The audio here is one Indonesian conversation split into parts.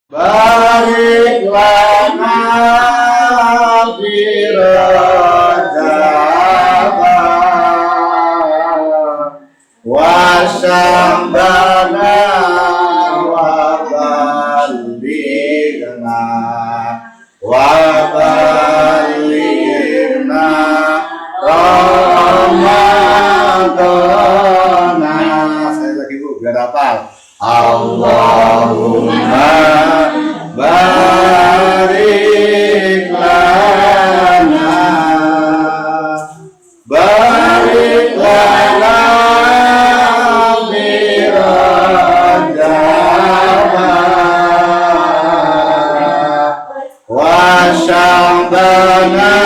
Barik lana birajaba wasyambana wabaligna Ramadana. Sekali lagi Bu, biar hafal. Allahumma barik lana birajaba wa syambana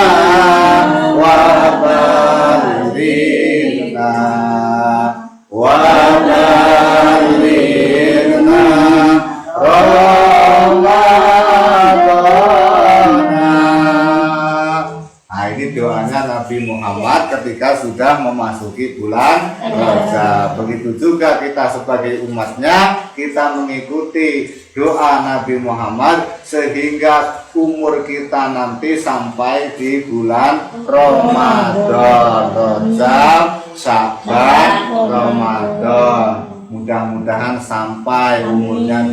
wa baligna wa baligna doanya Nabi Muhammad ketika sudah memasuki bulan Rajab. Begitu juga kita sebagai umatnya, kita mengikuti doa Nabi Muhammad sehingga umur kita nanti sampai di bulan Ramadan, Rajab, Syaban, Ramadan. Mudah-mudahan sampai umurnya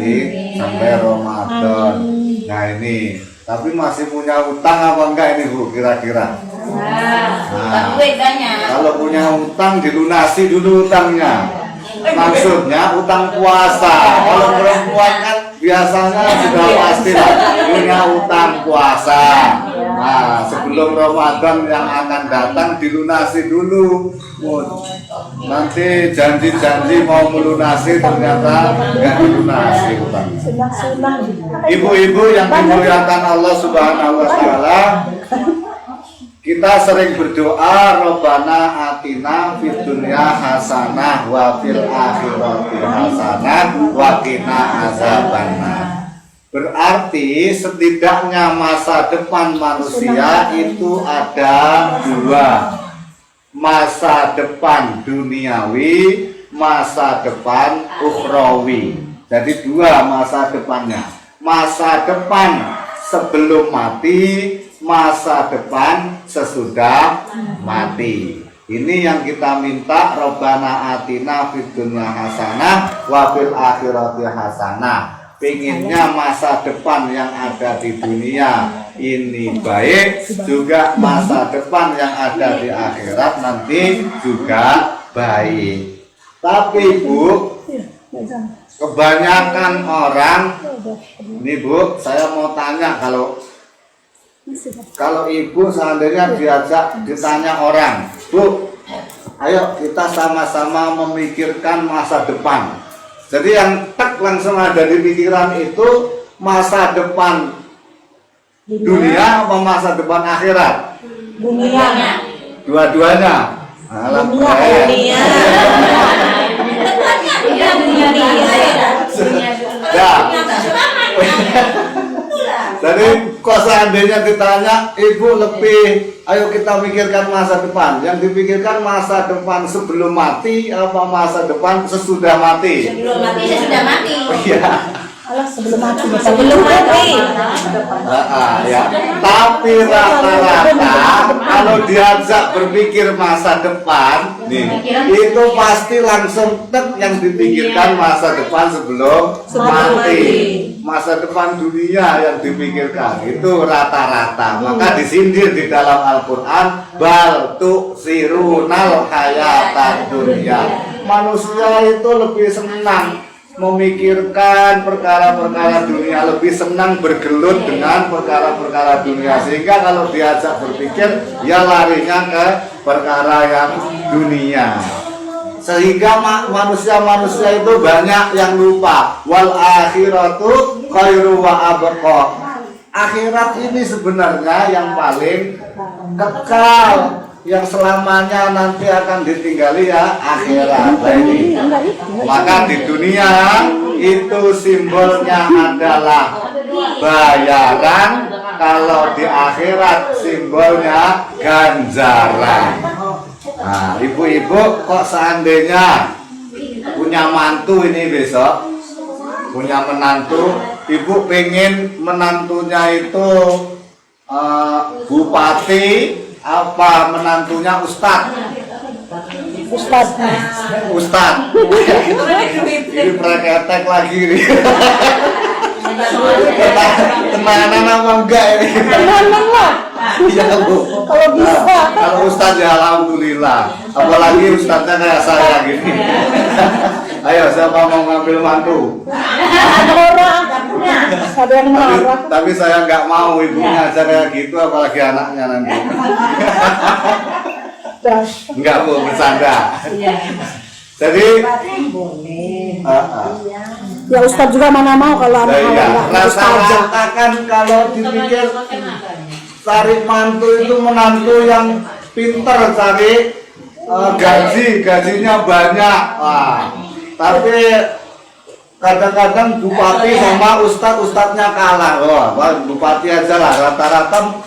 sampai Ramadan. Nah ini, tapi masih punya utang apa enggak ini Bu kira-kira? Nah, kalau punya utang dilunasi dulu utangnya. Maksudnya utang puasa. Kalau perempuan kan biasanya sudah pasti punya utang puasa. Nah, sebelum Ramadan yang akan datang dilunasi dulu. Nanti janji-janji mau melunasi ternyata nggak dilunasi utang. Ibu-ibu yang dimuliakan Allah Subhanahu wa Ta'ala, kita sering berdoa Rabbana atina fid dunya hasanah wa fil akhirati hasanah wa qina azabannar. Berarti setidaknya masa depan manusia itu ada dua. Masa depan duniawi, masa depan ukhrawi. Jadi dua masa depannya. Masa depan sebelum mati, masa depan sesudah mati. Ini yang kita minta, Rabbana atina fid dunya hasanah wa fil akhirati hasanah. Pengennya masa depan yang ada di dunia ini baik, juga masa depan yang ada di akhirat nanti juga baik. Tapi Bu, kebanyakan orang, ini Bu, saya mau tanya, kalau ibu seandainya diajak ditanya orang, Bu, ayo kita sama-sama memikirkan masa depan. Jadi yang langsung ada di pikiran itu masa depan dunia apa masa depan akhirat? Dunia. Dua-duanya. Dunia. Jadi kok seandainya ditanya, ibu lebih, ayo kita mikirkan masa depan. Yang dipikirkan masa depan sebelum mati apa masa depan sesudah mati? Sebelum mati, sesudah mati. Iya. Sebelum mati. Sebelum mati. Ya. Tapi rata-rata kalau diajak berpikir masa depan, itu pasti langsung yang dipikirkan masa depan sebelum mati. Masa depan dunia yang dipikirkan itu rata-rata. Maka disindir di dalam Al-Quran, bal tu'sirunal hayatad dunya. Manusia itu lebih senang memikirkan perkara-perkara dunia, lebih senang bergelut dengan perkara-perkara dunia, sehingga kalau diajak berpikir ya larinya ke perkara yang dunia. Sehingga manusia-manusia itu banyak yang lupa wal akhiratu khairu wa abqa. Akhirat ini sebenarnya yang paling kekal, yang selamanya nanti akan ditinggali ya akhirat. Maka di dunia itu simbolnya adalah bayaran, kalau di akhirat simbolnya ganjaran. Nah, ibu-ibu kok seandainya punya mantu ini besok, punya menantu, ibu pengen menantunya itu bupati apa menantunya ustadz? Ustadz. Ini preketek lagi nih. Tenanan apa enggak ini? Tenanan lah. Iya Bu. Kalau bisa. Kalau ustadz ya alhamdulillah. Apalagi ustadznya kayak saya gini. Ayo siapa mau ngambil mantu? Ada orang. Ada yang marah. Tapi saya nggak mau ibunya aja kayak gitu, apalagi anaknya nanti. Enggak Bu, bercanda. Jadi Ya Ustadz juga mana mau kalau anak iya, nggak Ustadz. rata-rata kan kalau dipikir cari mantu itu menantu yang pinter, cari gajinya banyak. Wah, tapi kadang-kadang bupati sama ustadznya kalah. Wah, bupati aja lah, rata-rata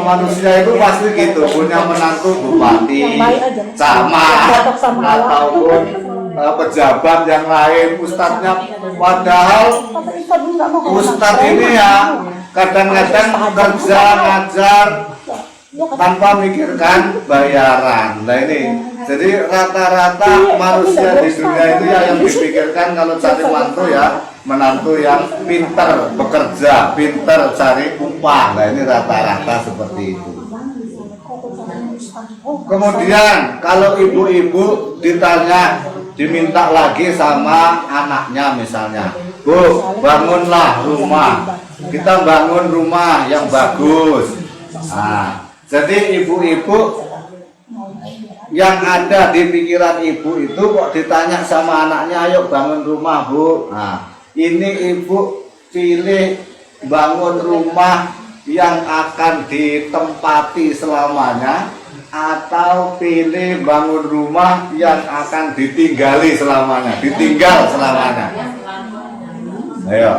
manusia itu pasti gitu, punya menantu bupati, camat, ataupun pejabat yang lain, ustadznya. Padahal ustadz ini ya kadang-kadang kerja ngajar tanpa mikirkan bayaran. Nah ini, jadi rata-rata manusia di dunia itu ya yang dipikirkan kalau cari mantu ya menantu yang pinter bekerja, pinter cari upah. Nah ini rata-rata seperti itu. Kemudian kalau ibu-ibu ditanya, diminta lagi sama anaknya misalnya, Bu, bangunlah rumah, kita bangun rumah yang bagus. Nah, jadi ibu-ibu yang ada di pikiran ibu itu kok ditanya sama anaknya, ayo bangun rumah Bu. Nah, ini ibu pilih bangun rumah yang akan ditempati selamanya atau pilih bangun rumah yang akan ditinggali selamanya, ditinggal selamanya. Ayo.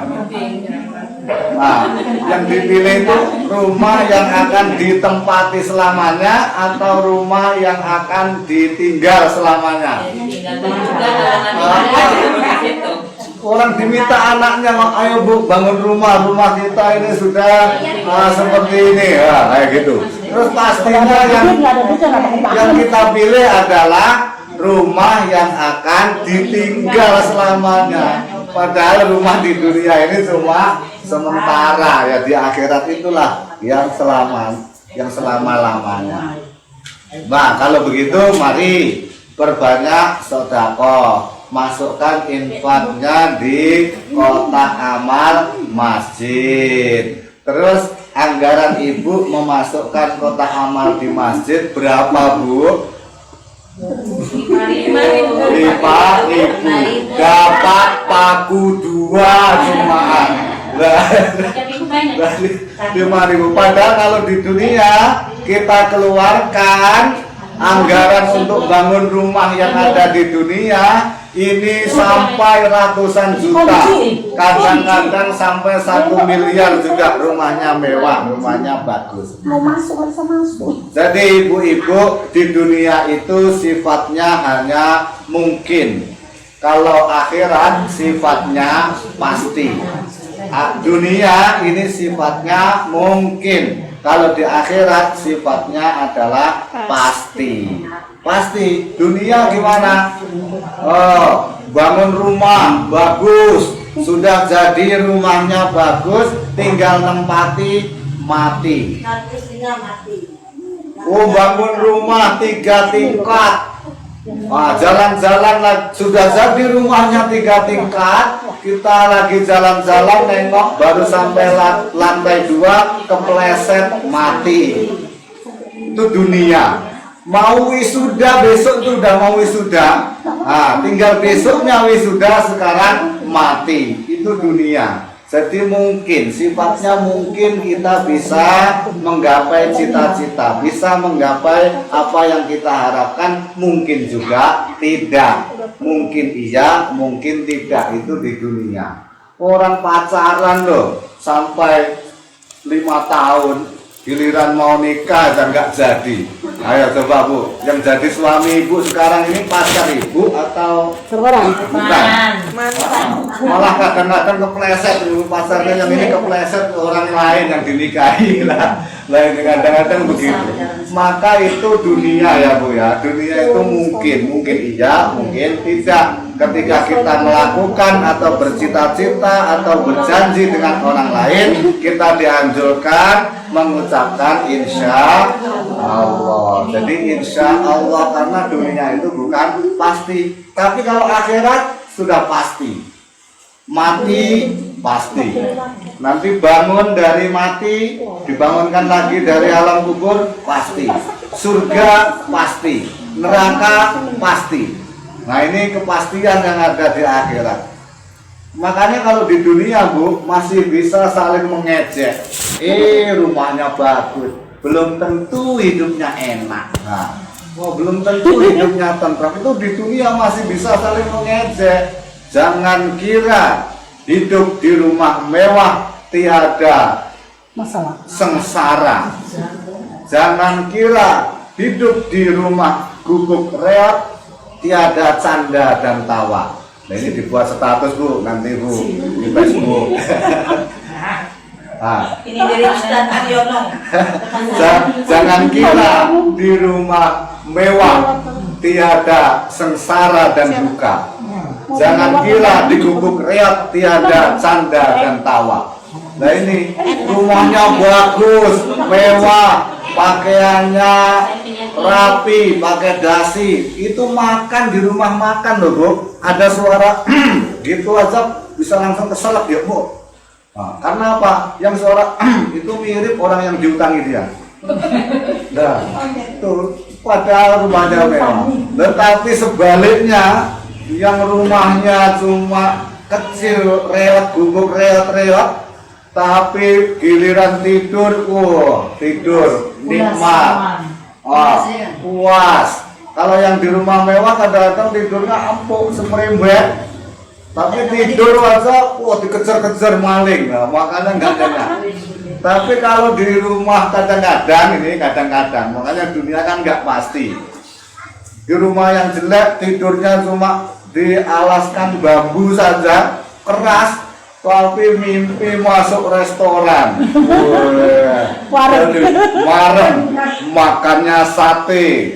Nah, yang dipilih itu rumah yang akan ditempati selamanya atau rumah yang akan ditinggal selamanya. Orang diminta anaknya, ayo Bu bangun rumah kita ini sudah seperti ini ya, kayak gitu. Terus pastinya yang kita pilih adalah rumah yang akan ditinggal selamanya. Padahal rumah di dunia ini cuma sementara, ya di akhirat itulah yang selama-lamanya. Nah, kalau begitu mari perbanyak sedekah. Masukkan infaknya di kotak amal masjid. Terus anggaran ibu memasukkan kotak amal di masjid berapa Bu? 5.000. Dapat paku 2 cumaan. 5.000. Padahal kalau di dunia kita keluarkan anggaran untuk bangun rumah yang ada di dunia ini sampai ratusan juta, kadang-kadang sampai 1 miliar juga rumahnya mewah, rumahnya bagus. Jadi ibu-ibu di dunia itu sifatnya hanya mungkin, kalau akhirat sifatnya pasti. Dunia ini sifatnya mungkin, kalau di akhirat sifatnya adalah pasti. Pasti. Dunia gimana? Oh, bangun rumah bagus, sudah jadi rumahnya bagus, tinggal nempati mati. Oh, bangun rumah 3 tingkat. Jalan-jalan sudah jadi rumahnya 3 tingkat, kita lagi jalan-jalan nengok baru sampai lantai 2 kepleset mati. Itu dunia. Mau wisuda besok itu udah mau wisuda, tinggal besoknya wisuda, sekarang mati. Itu dunia. Jadi mungkin, sifatnya mungkin kita bisa menggapai cita-cita, bisa menggapai apa yang kita harapkan, mungkin juga tidak. Mungkin iya, mungkin tidak, itu di dunia. Orang pacaran loh sampai 5 tahun, giliran mau nikah dan nggak jadi. Ayo coba Bu, yang jadi suami Ibu sekarang ini pacar Ibu atau Seorang. bukan? Malah kadang-kadang kepleset Ibu pacarnya, yang ini kepleset orang lain yang dinikahi lah. Lain kadang-kadang begitu. Maka itu dunia ya Bu ya. Dunia itu mungkin iya, mungkin tidak. Ketika kita melakukan atau bercita-cita atau berjanji dengan orang lain, kita dianjurkan mengucapkan insya Allah. Jadi insya Allah, karena dunia itu bukan pasti. Tapi kalau akhirat sudah pasti. Mati pasti. Nanti bangun dari mati, dibangunkan lagi dari alam kubur pasti. Surga pasti. Neraka pasti. Nah ini kepastian yang ada di akhirat. Makanya kalau di dunia Bu masih bisa saling mengejek. Rumahnya bagus, belum tentu hidupnya enak. Nah, belum tentu hidupnya tentram. Itu di dunia masih bisa saling mengejek. Jangan kira hidup di rumah mewah tiada Masalah. sengsara. Jangan kira hidup di rumah gubuk reot tiada canda dan tawa. Nah ini dibuat status Bu, nanti Bu di Facebook. Nah, Ini dari Ustaz Aryono. jangan kira di rumah mewah tiada sengsara dan duka. Jangan kira di gubuk reot tiada canda dan tawa. Nah ini rumahnya bagus, mewah, pakaiannya rapi, pakai dasi, itu makan di rumah makan loh Bu, ada suara gitu aja bisa langsung keselak ya Bu. Nah, karena apa? Yang suara itu mirip orang yang diutangi dia. Nah, itu padahal rumahnya mewah. Tetapi sebaliknya, yang rumahnya cuma kecil, reot, gubuk reot, tapi giliran tidur, tidur nikmat, puas. Kalau yang di rumah mewah kadang-kadang tidurnya empuk, semerembet, tapi tidur aja, dikejar-kejar maling. Nah, makanya nggak enak. Tapi kalau di rumah kadang-kadang, makanya dunia kan nggak pasti. Di rumah yang jelek tidurnya cuma dialaskan bambu saja, keras, tapi mimpi masuk restoran. Wareng, makannya sate.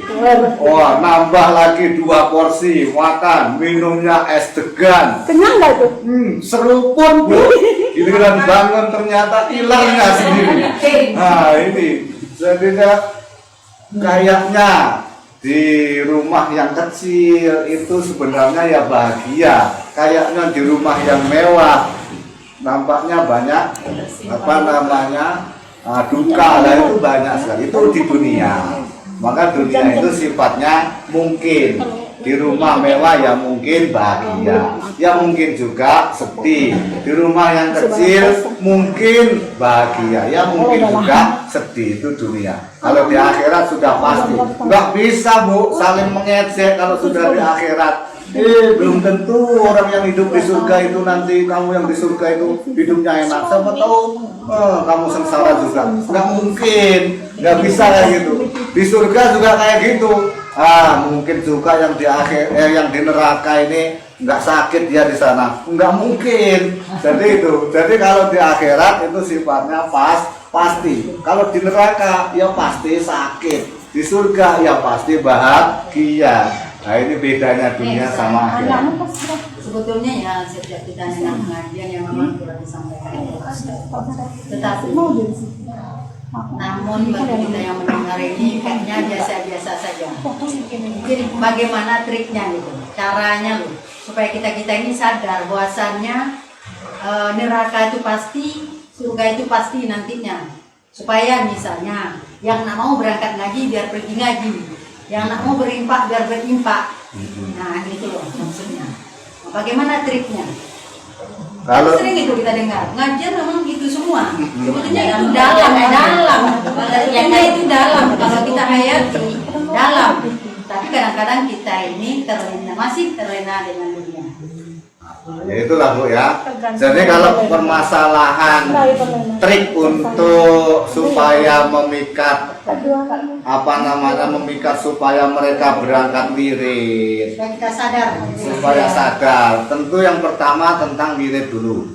Wah, nambah lagi 2 porsi, makan, minumnya es degan. Kenyang nggak itu? Seruput Bu. Giliran bangun ternyata hilangnya sendiri. Nah ini, jadinya kayaknya di rumah yang kecil itu sebenarnya ya bahagia. Kayaknya di rumah yang mewah nampaknya banyak duka lah, itu banyak sekali. Itu di dunia. Maka dunia itu sifatnya mungkin. Di rumah mewah ya mungkin bahagia, ya mungkin juga sedih. Di rumah yang kecil mungkin bahagia, ya mungkin juga sedih. Itu dunia. Kalau di akhirat sudah pasti. Nggak bisa Bu saling mengejek kalau sudah di akhirat. Belum tentu orang yang hidup di surga itu nanti kamu yang di surga itu hidupnya enak. Siapa tahu kamu sengsara juga. Nggak mungkin, nggak bisa kayak gitu. Di surga juga kayak gitu. Mungkin juga yang di yang di neraka ini nggak sakit dia di sana. Nggak mungkin. Jadi kalau di akhirat itu sifatnya pasti. Kalau di neraka ya pasti sakit. Di surga ya pasti bahagia. Nah ini bedanya dunia sama akhirat. Sebetulnya ya setiap kita yang pengajian yang memang sudah disampaikan itu tetapi namun bagi kita yang mendengar ini kayaknya biasa-biasa saja. Jadi bagaimana triknya gitu, caranya loh, supaya kita ini sadar bahwasannya neraka itu pasti, surga itu pasti nantinya. Supaya misalnya yang nak mau berangkat ngaji biar pergi ngaji, yang nak mau berimpak biar berimpak. Nah gitu loh maksudnya. Bagaimana triknya? Kalau sering itu kita dengar ngajian memang gitu semua. Sebetulnya itu dalam. Yang itu dalam. Kalau kita hayati dalam. Tapi kadang-kadang kita ini masih terlena dengan dunia. Ya itulah Bu ya. Jadi kalau permasalahan trik untuk supaya memikat memikat supaya mereka berangkat wirid, supaya kita sadar. supaya sadar. Tentu yang pertama tentang wirid dulu.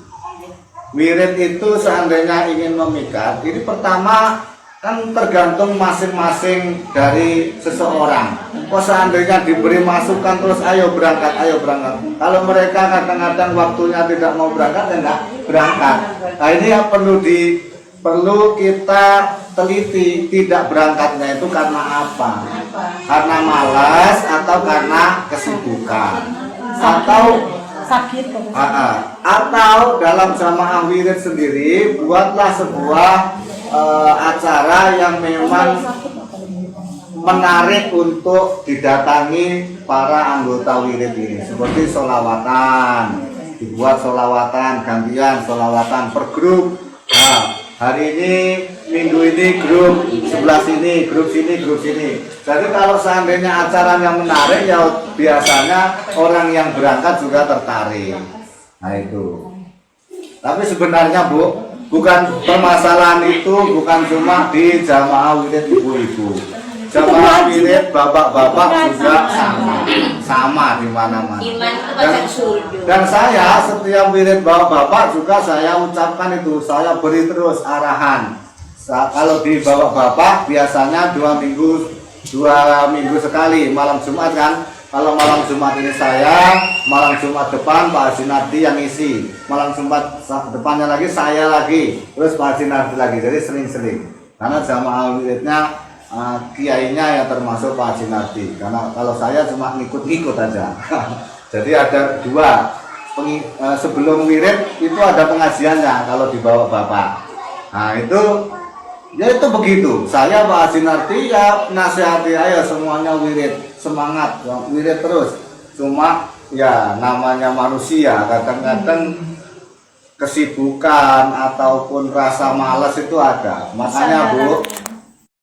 Wirid itu seandainya ingin memikat, ini pertama kan tergantung masing-masing dari seseorang. Kok seandainya diberi masukan terus ayo berangkat, ayo berangkat. Kalau mereka kadang-kadang waktunya tidak mau berangkat, ya enggak berangkat. Nah ini yang perlu kita teliti, tidak berangkatnya itu karena apa? Karena malas atau karena kesibukan atau sakit atau dalam jamaah wirid sendiri buatlah sebuah acara yang memang menarik untuk didatangi para anggota wirid ini, seperti sholawatan, dibuat sholawatan gantian, sholawatan per grup. Nah, hari ini minggu ini grup sebelah sini, grup sini, grup sini. Jadi kalau seandainya acara yang menarik ya biasanya orang yang berangkat juga tertarik. Nah itu. Tapi sebenarnya Bu, bukan permasalahan itu bukan cuma di jamaah wirid ibu-ibu. Jamaah wirid bapak-bapak juga sama di mana-mana. Dan saya setiap wirid bapak-bapak juga saya ucapkan itu, saya beri terus arahan. Kalau di bapak-bapak biasanya 2 minggu sekali malam Jumat kan. Kalau malam Jumat ini saya, malam Jumat depan Pak Haji Nardi yang isi, malam Jumat depannya lagi saya lagi, terus Pak Haji Nardi lagi. Jadi sering-sering. Karena jamaah wiridnya kiainya yang termasuk Pak Haji Nardi. Karena kalau saya cuma ngikut-ngikut aja. Jadi ada 2 sebelum wirid itu ada pengajiannya kalau dibawa bapak. Nah itu ya itu begitu. Saya Pak Haji Nardi ya nasihati ayo semuanya wirid, semangat wirid terus. Cuma ya namanya manusia kadang-kadang kesibukan ataupun rasa malas itu ada. Makanya Bu,